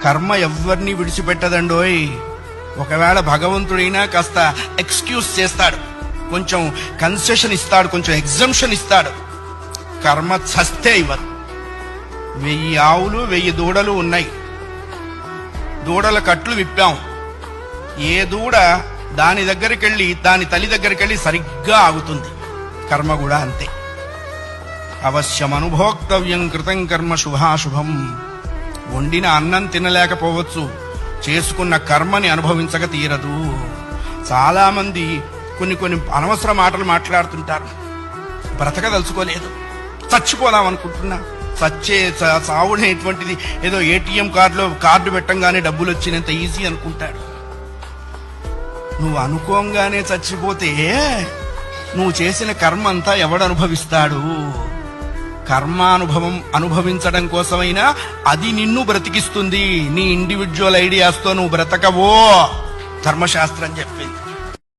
కర్మ ఎవరిని విడిచిపెట్టదండోయ్. ఒకవేళ భగవంతుడైనా కాస్త ఎక్స్క్యూజ్ చేస్తాడు, కొంచెం కన్సెషన్ ఇస్తాడు, కొంచెం ఎగ్జంప్షన్ ఇస్తాడు. కర్మ చస్తే ఇవ్వరు. 1000 ఆవులు 1000 దూడలు ఉన్నాయి. దూడల కట్లు విప్పాం. ఏ దూడ దాని దగ్గరికి వెళ్ళి దాని తల్లి దగ్గరికి వెళ్ళి సరిగ్గా ఆగుతుంది. కర్మ కూడా అంతే. అవశ్యం అనుభోక్తవ్యం కృతం కర్మ శుభాశుభం. వండిన అన్నం తినలేకపోవచ్చు, చేసుకున్న కర్మని అనుభవించక తీరదు. చాలా మంది కొన్ని అనవసర మాటలు మాట్లాడుతుంటారు. బ్రతకదలుచుకోలేదు, చచ్చిపోదాం అనుకుంటున్నా. చావునేటువంటిది ఏదో ఏటీఎం కార్డు పెట్టంగానే డబ్బులు వచ్చినంత ఈజీ అనుకుంటాడు. నువ్వు అనుకోంగానే చచ్చిపోతే నువ్వు చేసిన కర్మ అంతా ఎవడు అనుభవిస్తాడు? కర్మానుభవం అనుభవించడం కోసమైనా అది నిన్ను బ్రతికిస్తుంది. నీ ఇండివిడ్యువల్ ఐడియాస్తో నువ్వు బ్రతకవో ధర్మశాస్త్రం చెప్పింది.